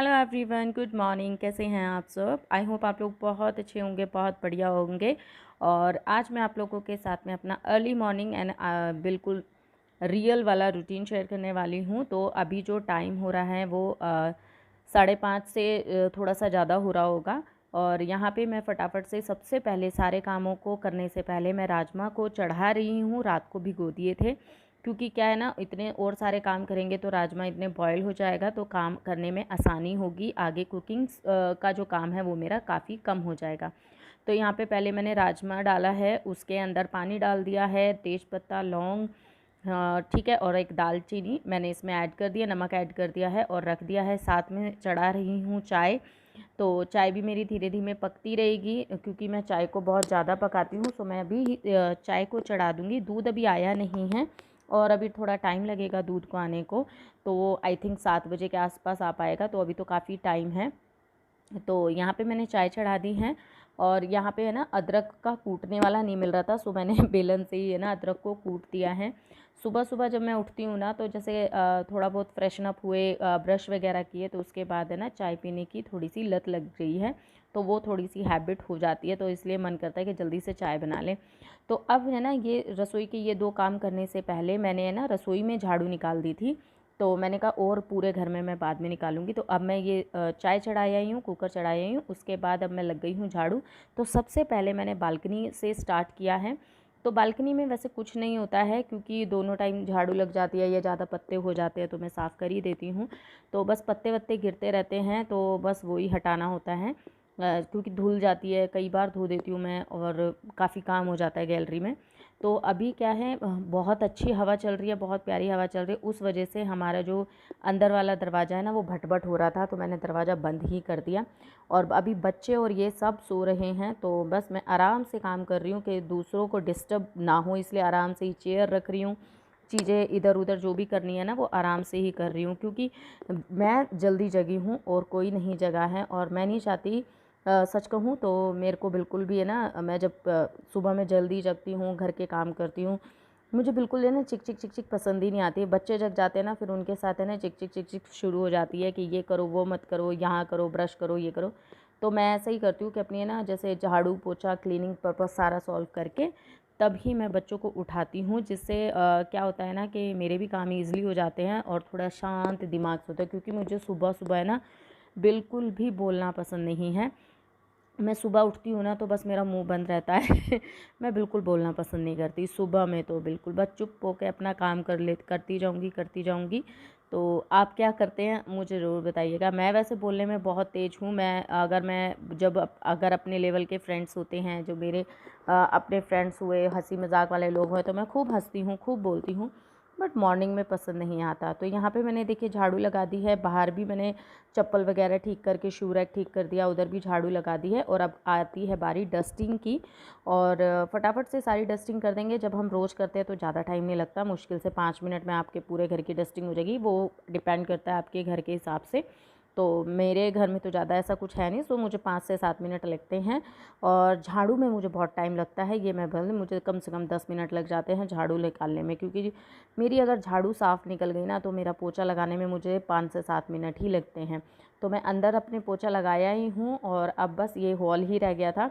Hello everyone, good morning. कैसे हैं आप सब? आई होप आप लोग बहुत अच्छे होंगे, बहुत बढ़िया होंगे। और आज मैं आप लोगों के साथ में अपना अर्ली मॉर्निंग एंड बिल्कुल रियल वाला रूटीन शेयर करने वाली हूँ। तो अभी जो टाइम हो रहा है वो 5:30 से थोड़ा सा ज़्यादा हो रहा होगा। और यहाँ पे मैं फटाफट से सबसे पहले सारे कामों को करने से पहले मैं राजमा को चढ़ा रही हूँ। रात को भिगो दिए थे, क्योंकि क्या है ना, इतने और सारे काम करेंगे तो राजमा इतने बॉयल हो जाएगा तो काम करने में आसानी होगी। आगे कुकिंग का जो काम है वो मेरा काफ़ी कम हो जाएगा। तो यहाँ पे पहले मैंने राजमा डाला है, उसके अंदर पानी डाल दिया है, तेज़पत्ता, लौंग, हाँ ठीक है, और एक दालचीनी मैंने इसमें ऐड कर दिया, नमक ऐड कर दिया है और रख दिया है। साथ में चढ़ा रही हूँ चाय। तो चाय भी मेरी धीरे धीरे पकती रहेगी, क्योंकि मैं चाय को बहुत ज़्यादा पकाती हूँ। तो मैं अभी चाय को चढ़ा दूँगी। दूध अभी आया नहीं है और अभी थोड़ा टाइम लगेगा दूध को आने को। तो वो आई थिंक 7 बजे के आसपास आ पाएगा, तो अभी तो काफ़ी टाइम है। तो यहाँ पे मैंने चाय चढ़ा दी है। और यहाँ पे है ना, अदरक का कूटने वाला नहीं मिल रहा था, सो मैंने बेलन से ही है ना अदरक को कूट दिया है। सुबह सुबह जब मैं उठती हूँ ना, तो जैसे थोड़ा बहुत फ्रेशन अप हुए, ब्रश वगैरह किए, तो उसके बाद है ना चाय पीने की थोड़ी सी लत लग गई है। तो वो थोड़ी सी हैबिट हो जाती है, तो इसलिए मन करता है कि जल्दी से चाय बना लें। तो अब है ना, ये रसोई के ये 2 काम करने से पहले मैंने है ना रसोई में झाड़ू निकाल दी थी। तो मैंने कहा और पूरे घर में मैं बाद में निकालूंगी। तो अब मैं ये चाय चढ़ाई आई हूँ, कुकर चढ़ाई आई हूँ, उसके बाद अब मैं लग गई हूँ झाड़ू। तो सबसे पहले मैंने बालकनी से स्टार्ट किया है। तो बालकनी में वैसे कुछ नहीं होता है, क्योंकि दोनों टाइम झाड़ू लग जाती है या ज़्यादा पत्ते हो जाते हैं तो मैं साफ़ कर ही देती हूँ। तो बस पत्ते वत्ते गिरते रहते हैं, तो बस वही हटाना होता है। क्योंकि धुल जाती है, कई बार धो देती हूँ मैं और काफ़ी काम हो जाता है गैलरी में। तो अभी क्या है, बहुत अच्छी हवा चल रही है, बहुत प्यारी हवा चल रही है। उस वजह से हमारा जो अंदर वाला दरवाज़ा है ना, वो भट-भट हो रहा था, तो मैंने दरवाज़ा बंद ही कर दिया। और अभी बच्चे और ये सब सो रहे हैं, तो बस मैं आराम से काम कर रही हूँ कि दूसरों को डिस्टर्ब ना हो, इसलिए आराम से ही चेयर रख रही हूँ। चीज़ें इधर-उधर जो भी करनी है ना, वो आराम से ही कर रही हूँ, क्योंकि मैं जल्दी जगी हूँ और कोई नहीं जगा है। और मैं नहीं चाहती, सच कहूँ तो मेरे को बिल्कुल भी है ना, मैं जब सुबह में जल्दी जगती हूँ, घर के काम करती हूँ, मुझे बिल्कुल है ना चिक चिक चिक चिक पसंद ही नहीं आती है। बच्चे जग जाते हैं ना, फिर उनके साथ है ना चिक चिक चिक चिक शुरू हो जाती है कि ये करो, वो मत करो, यहाँ करो, ब्रश करो, ये करो। तो मैं ऐसा ही करती हूँ कि अपनी है ना, जैसे झाड़ू पोछा क्लीनिंग पर्पस सारा सॉल्व करके तब ही मैं बच्चों को उठाती हूँ, जिससे क्या होता है ना कि मेरे भी काम ईज़िली हो जाते हैं और थोड़ा शांत दिमाग से होता है। क्योंकि मुझे सुबह सुबह है ना बिल्कुल भी बोलना पसंद नहीं है। मैं सुबह उठती हूँ ना, तो बस मेरा मुंह बंद रहता है मैं बिल्कुल बोलना पसंद नहीं करती सुबह में, तो बिल्कुल बस चुप होकर अपना काम करती जाऊँगी करती जाऊँगी। तो आप क्या करते हैं मुझे ज़रूर बताइएगा। मैं वैसे बोलने में बहुत तेज़ हूँ। मैं जब अगर अपने लेवल के फ्रेंड्स होते हैं, जो मेरे अपने फ्रेंड्स हुए, हंसी मजाक वाले लोग हुए, तो मैं खूब हंसती हूँ, खूब बोलती हूँ। बट मॉर्निंग में पसंद नहीं आता। तो यहाँ पे मैंने देखिए झाड़ू लगा दी है, बाहर भी मैंने चप्पल वगैरह ठीक करके शू रैक ठीक कर दिया, उधर भी झाड़ू लगा दी है। और अब आती है बारी डस्टिंग की। और फटाफट से सारी डस्टिंग कर देंगे। जब हम रोज़ करते हैं तो ज़्यादा टाइम नहीं लगता, मुश्किल से 5 मिनट में आपके पूरे घर की डस्टिंग हो जाएगी। वो डिपेंड करता है आपके घर के हिसाब से। तो मेरे घर में तो ज़्यादा ऐसा कुछ है नहीं, सो मुझे 5 से 7 मिनट लगते हैं। और झाड़ू में मुझे बहुत टाइम लगता है, ये मैं बोल, मुझे कम से कम 10 मिनट लग जाते हैं झाड़ू निकालने में। क्योंकि मेरी अगर झाड़ू साफ़ निकल गई ना, तो मेरा पोछा लगाने में मुझे 5 से 7 मिनट ही लगते हैं। तो मैं अंदर अपने पोछा लगाया ही हूँ और अब बस ये हॉल ही रह गया था।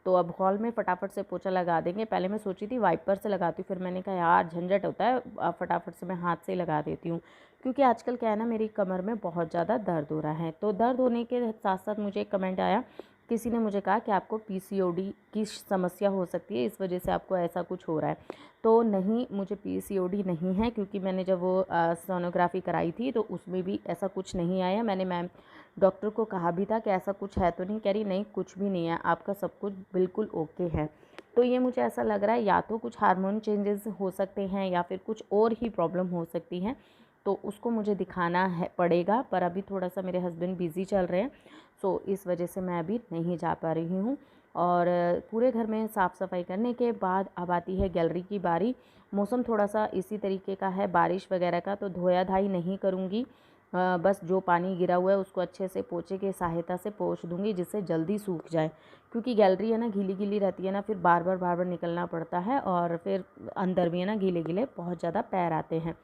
तो अब हॉल में फटाफट से पोछा लगा देंगे। पहले मैं सोची थी वाइपर से लगाती हूँ, फिर मैंने कहा यार झंझट होता है, फटाफट से मैं हाथ से ही लगा देती हूँ। क्योंकि आजकल क्या है ना, मेरी कमर में बहुत ज़्यादा दर्द हो रहा है। तो दर्द होने के साथ साथ मुझे एक कमेंट आया, किसी ने मुझे कहा कि आपको पीसीओडी की समस्या हो सकती है, इस वजह से आपको ऐसा कुछ हो रहा है। तो नहीं, मुझे पीसीओडी नहीं है, क्योंकि मैंने जब वो सोनोग्राफ़ी कराई थी तो उसमें भी ऐसा कुछ नहीं आया। मैंने मैम डॉक्टर को कहा भी था कि ऐसा कुछ है तो नहीं, कह रही नहीं कुछ भी नहीं है, आपका सब कुछ बिल्कुल ओके है। तो ये मुझे ऐसा लग रहा है या तो कुछ हार्मोन चेंजेस हो सकते हैं या फिर कुछ और ही प्रॉब्लम हो सकती है। तो उसको मुझे दिखाना है पड़ेगा, पर अभी थोड़ा सा मेरे हस्बैंड बिज़ी चल रहे हैं, सो इस वजह से मैं अभी नहीं जा पा रही हूँ। और पूरे घर में साफ़ सफाई करने के बाद अब आती है गैलरी की बारी। मौसम थोड़ा सा इसी तरीके का है, बारिश वगैरह का, तो धोया धाई नहीं करूँगी। बस जो पानी गिरा हुआ है उसको अच्छे से पोछे की सहायता से पोंछ दूँगी, जिससे जल्दी सूख जाए। क्योंकि गैलरी है ना गीली गीली रहती है ना, फिर बार बार निकलना पड़ता है और फिर अंदर भी है ना गीले गीले बहुत ज़्यादा पैर आते हैं।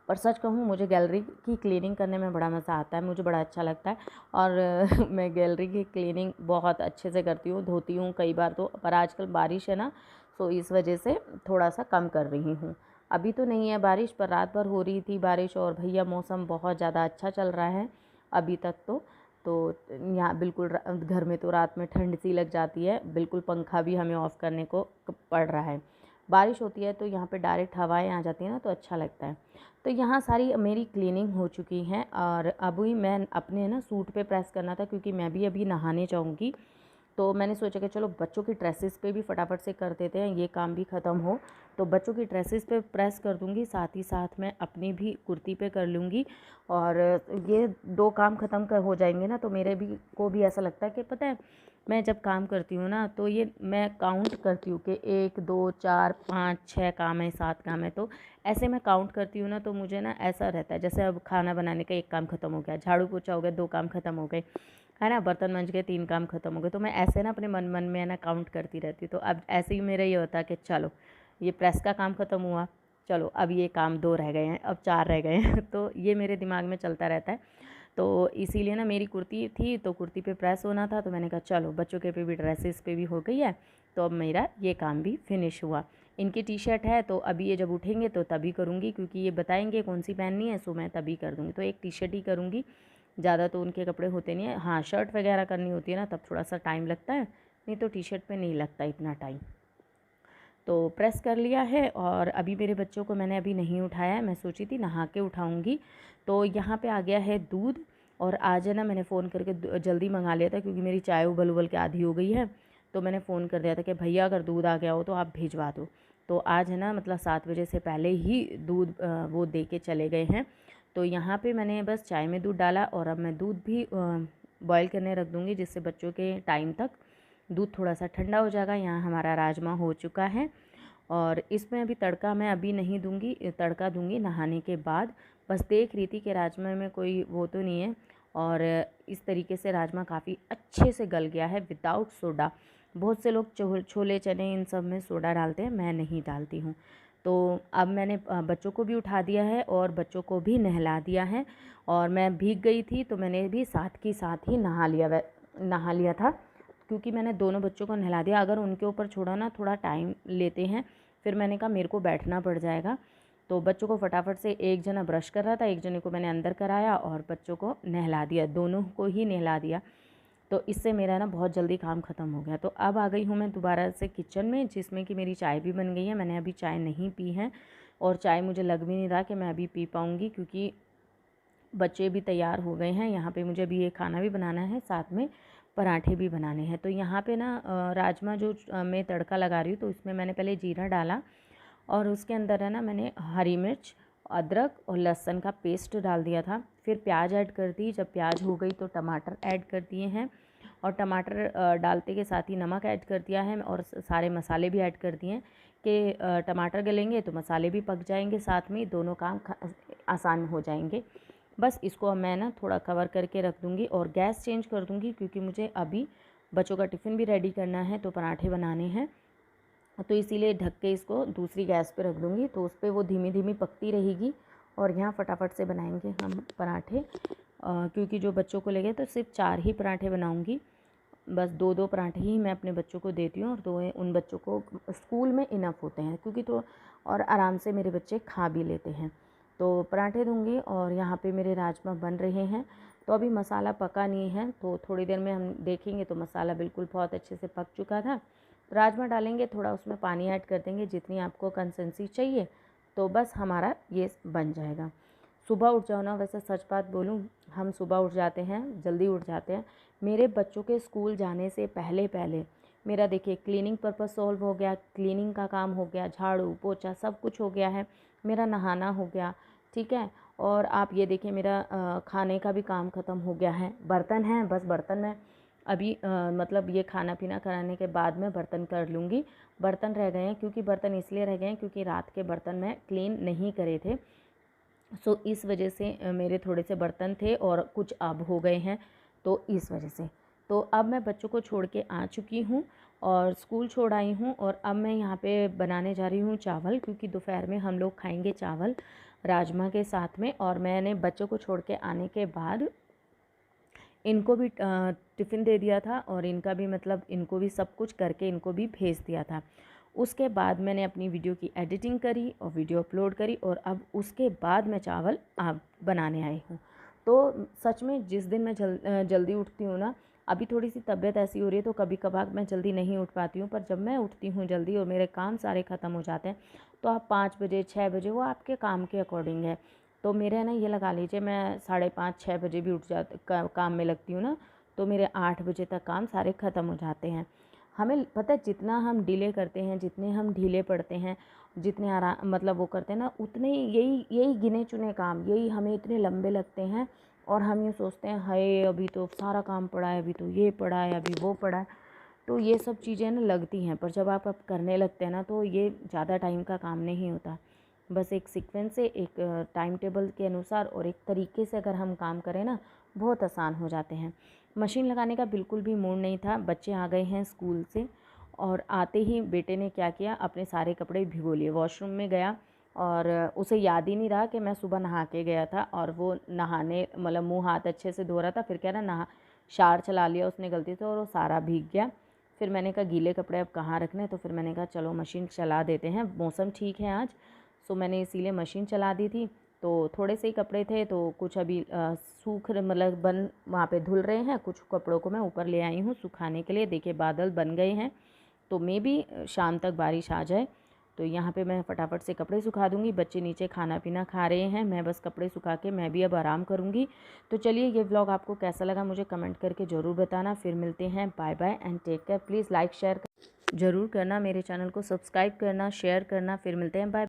पर सच कहूँ मुझे गैलरी की क्लीनिंग करने में बड़ा मज़ा आता है, मुझे बड़ा अच्छा लगता है। और मैं गैलरी की क्लीनिंग बहुत अच्छे से करती हूँ, धोती हूँ कई बार तो। पर आजकल बारिश है ना, तो इस वजह से थोड़ा सा कम कर रही हूँ। अभी तो नहीं है बारिश, पर रात भर हो रही थी बारिश। और भैया मौसम बहुत ज़्यादा अच्छा चल रहा है अभी तक तो यहाँ बिल्कुल घर में तो रात में ठंड सी लग जाती है, बिल्कुल पंखा भी हमें ऑफ़ करने को पड़ रहा है। बारिश होती है तो यहाँ पे डायरेक्ट हवाएं आ जाती हैं ना, तो अच्छा लगता है। तो यहाँ सारी मेरी क्लीनिंग हो चुकी है और अभी मैं अपने ना सूट पे प्रेस करना था, क्योंकि मैं भी अभी नहाने जाऊँगी। तो मैंने सोचा कि चलो बच्चों की ड्रेसेस पे भी फटाफट से कर देते हैं, ये काम भी ख़त्म हो। तो बच्चों की ड्रेसेस पे प्रेस कर दूँगी, साथ ही साथ मैं अपनी भी कुर्ती पे कर लूँगी। और ये 2 काम ख़त्म कर हो जाएंगे ना, तो मेरे भी को भी ऐसा लगता है कि पता है, मैं जब काम करती हूँ ना, तो ये मैं काउंट करती हूँ कि 1 2 4 5 6 काम है, 7 काम है। तो ऐसे मैं काउंट करती हूँ ना, तो मुझे ना ऐसा रहता है जैसे अब खाना बनाने का 1 काम ख़त्म हो गया, झाड़ू पोछा हो गया 2 काम ख़त्म हो गए, है ना, बर्तन मांज के 3 काम ख़त्म हो गए। तो मैं ऐसे ना अपने मन मन में ना काउंट करती रहती हूँ। तो अब ऐसे ही मेरा ये होता है कि चलो ये प्रेस का काम ख़त्म हुआ, चलो अब ये काम 2 रह गए हैं, अब 4 रह गए हैं। तो ये मेरे दिमाग में चलता रहता है। तो इसीलिए ना मेरी कुर्ती थी, तो कुर्ती पे प्रेस होना था, तो मैंने कहा चलो बच्चों के पे भी ड्रेसेस पे भी हो गई है, तो अब मेरा ये काम भी फिनिश हुआ। इनकी टी शर्ट है, तो अभी ये जब उठेंगे तो तभी करूँगी, क्योंकि ये बताएंगे कौन सी पहननी है, सो मैं तभी कर दूँगी। तो एक टी शर्ट ही करूँगी, ज़्यादा तो उनके कपड़े होते नहीं है। हाँ, शर्ट वगैरह करनी होती है ना, तब थोड़ा सा टाइम लगता है, नहीं तो टी शर्ट पे नहीं लगता इतना टाइम। तो प्रेस कर लिया है और अभी मेरे बच्चों को मैंने अभी नहीं उठाया है, मैं सोची थी नहा के उठाऊँगी। तो यहाँ पे आ गया है दूध। और आज है ना, मैंने फ़ोन करके जल्दी मंगा लिया था, क्योंकि मेरी चाय उबल उबल के आधी हो गई है। तो मैंने फ़ोन कर दिया था कि भैया अगर दूध आ गया हो तो आप भिजवा दो। तो आज है ना, मतलब 7 बजे से पहले ही दूध वो दे के चले गए हैं। तो यहाँ पे मैंने बस चाय में दूध डाला और अब मैं दूध भी बॉयल करने रख दूँगी, जिससे बच्चों के टाइम तक दूध थोड़ा सा ठंडा हो जाएगा। यहाँ हमारा राजमा हो चुका है और इसमें अभी तड़का मैं अभी नहीं दूंगी, तड़का दूंगी नहाने के बाद। बस देख रही थी कि राजमा में कोई वो तो नहीं है, और इस तरीके से राजमा काफ़ी अच्छे से गल गया है विदाउट सोडा। बहुत से लोग छोले चने इन सब में सोडा डालते हैं, मैं नहीं डालती हूँ। तो अब मैंने बच्चों को भी उठा दिया है और बच्चों को भी नहला दिया है। और मैं भीग गई थी, तो मैंने भी साथ ही नहा लिया था, क्योंकि मैंने दोनों बच्चों को नहला दिया। अगर उनके ऊपर छोड़ा ना, थोड़ा टाइम लेते हैं, फिर मैंने कहा मेरे को बैठना पड़ जाएगा। तो बच्चों को फटाफट से, एक जना ब्रश कर रहा था, एक जने को मैंने अंदर कराया और बच्चों को नहला दिया, दोनों को ही नहला दिया। तो इससे मेरा ना बहुत जल्दी काम ख़त्म हो गया। तो अब आ गई हूँ मैं दोबारा से किचन में, जिसमें कि मेरी चाय भी बन गई है। मैंने अभी चाय नहीं पी है और चाय मुझे लग भी नहीं रहा कि मैं अभी पी पाऊँगी, क्योंकि बच्चे भी तैयार हो गए हैं। यहाँ पे मुझे अभी ये खाना भी बनाना है, साथ में पराठे भी बनाने हैं। तो यहाँ पे ना राजमा जो मैं तड़का लगा रही हूँ, तो इसमें मैंने पहले जीरा डाला और उसके अंदर है ना, मैंने हरी मिर्च, अदरक और लहसुन का पेस्ट डाल दिया था। फिर प्याज ऐड कर दी, जब प्याज हो गई तो टमाटर ऐड कर दिए हैं, और टमाटर डालते के साथ ही नमक ऐड कर दिया है, और सारे मसाले भी ऐड कर दिए हैं कि टमाटर गलेंगे तो मसाले भी पक जाएंगे, साथ में दोनों काम आसान हो जाएंगे। बस इसको अब मैं ना थोड़ा कवर करके रख दूँगी और गैस चेंज कर दूँगी, क्योंकि मुझे अभी बच्चों का टिफ़िन भी रेडी करना है, तो पराठे बनाने हैं। तो इसीलिए ढक के इसको दूसरी गैस पे रख दूँगी, तो उस पर वो धीमी धीमी पकती रहेगी और यहाँ फटाफट से बनाएंगे हम पराठे। क्योंकि जो बच्चों को लगे तो सिर्फ 4 ही पराठे बनाऊँगी, बस 2-2 पराठे ही मैं अपने बच्चों को देती हूँ, और 2 उन बच्चों को स्कूल में इनफ होते हैं, क्योंकि तो और आराम से मेरे बच्चे खा भी लेते हैं। तो पराठे दूँगी और यहाँ पे मेरे राजमा बन रहे हैं। तो अभी मसाला पका नहीं है, तो थोड़ी देर में हम देखेंगे तो मसाला बिल्कुल बहुत अच्छे से पक चुका था। राजमा डालेंगे, थोड़ा उसमें पानी ऐड कर देंगे जितनी आपको कंसिस्टेंसी चाहिए, तो बस हमारा ये बन जाएगा। सुबह उठ जाओ ना, वैसे सच बात बोलूँ, हम सुबह उठ जाते हैं, जल्दी उठ जाते हैं। मेरे बच्चों के स्कूल जाने से पहले पहले मेरा देखिए क्लीनिंग पर्पस सॉल्व हो गया, क्लीनिंग का काम हो गया, झाड़ू पोछा सब कुछ हो गया है, मेरा नहाना हो गया, ठीक है। और आप ये देखिए मेरा खाने का भी काम ख़त्म हो गया है। बर्तन हैं, बस बर्तन मैं अभी मतलब ये खाना पीना कराने के बाद मैं बर्तन कर लूँगी। बर्तन रह गए हैं, क्योंकि बर्तन इसलिए रह गए हैं क्योंकि रात के बर्तन मैं क्लीन नहीं करे थे, सो इस वजह से मेरे थोड़े से बर्तन थे और कुछ अब हो गए हैं, तो इस वजह से। तो अब मैं बच्चों को छोड़ के आ चुकी हूँ और स्कूल छोड़ आई हूँ और अब मैं यहाँ पे बनाने जा रही हूँ चावल, क्योंकि दोपहर में हम लोग खाएंगे चावल राजमा के साथ में। और मैंने बच्चों को छोड़ के आने के बाद इनको भी टिफ़िन दे दिया था और इनका भी मतलब इनको भी सब कुछ करके इनको भी भेज दिया था। उसके बाद मैंने अपनी वीडियो की एडिटिंग करी और वीडियो अपलोड करी और अब उसके बाद मैं चावल बनाने आई हूँ। तो सच में जिस दिन मैं जल्दी उठती हूँ ना, अभी थोड़ी सी तबीयत ऐसी हो रही है तो कभी कभार मैं जल्दी नहीं उठ पाती हूँ, पर जब मैं उठती हूँ जल्दी और मेरे काम सारे ख़त्म हो जाते हैं तो आप 5 बजे 6 बजे, वो आपके काम के अकॉर्डिंग है। तो मेरे ना ये लगा लीजिए मैं 5:30 6 बजे भी उठ काम में लगती हूँ ना, तो मेरे 8 बजे तक काम सारे ख़त्म हो जाते हैं। हमें पता है जितना हम डिले करते हैं, जितने हम ढीले पड़ते हैं, जितने आराम मतलब वो करते हैं ना, उतने यही यही गिने चुने काम यही हमें इतने लंबे लगते हैं। और हम ये सोचते हैं हाय अभी तो सारा काम पड़ा है, अभी तो ये पड़ा है, अभी वो पड़ा है। तो ये सब चीज़ें ना लगती हैं, पर जब आप अब करने लगते हैं ना तो ये ज़्यादा टाइम का काम नहीं होता। बस एक सीक्वेंस से, एक टाइम टेबल के अनुसार और एक तरीके से अगर हम काम करें ना, बहुत आसान हो जाते हैं। मशीन लगाने का बिल्कुल भी मूड नहीं था। बच्चे आ गए हैं स्कूल से और आते ही बेटे ने क्या किया, अपने सारे कपड़े भिगो लिए। वॉशरूम में गया और उसे याद ही नहीं रहा कि मैं सुबह नहा के गया था, और वो नहाने मतलब मुँह हाथ अच्छे से धो रहा था, फिर क्या ना शावर चला लिया उसने गलती से और वो सारा भीग गया। फिर मैंने कहा गीले कपड़े अब कहाँ रखने, तो फिर मैंने कहा चलो मशीन चला देते हैं, मौसम ठीक है आज। सो मैंने इसीलिए मशीन चला दी थी। तो थोड़े से ही कपड़े थे तो कुछ अभी सूख मतलब बन वहाँ पे धुल रहे हैं। कुछ कपड़ों को मैं ऊपर ले आई हूँ सुखाने के लिए। देखिए बादल बन गए हैं, तो मे भी शाम तक बारिश आ जाए। तो यहाँ पे मैं फटाफट से कपड़े सुखा दूँगी। बच्चे नीचे खाना पीना खा रहे हैं, मैं बस कपड़े सुखा के मैं भी अब आराम करूँगी। तो चलिए ये व्लॉग आपको कैसा लगा मुझे कमेंट करके ज़रूर बताना। फिर मिलते हैं, bye bye and take care. Please like share ज़रूर करना, मेरे चैनल को सब्सक्राइब करना, शेयर करना। फिर मिलते हैं, बाय।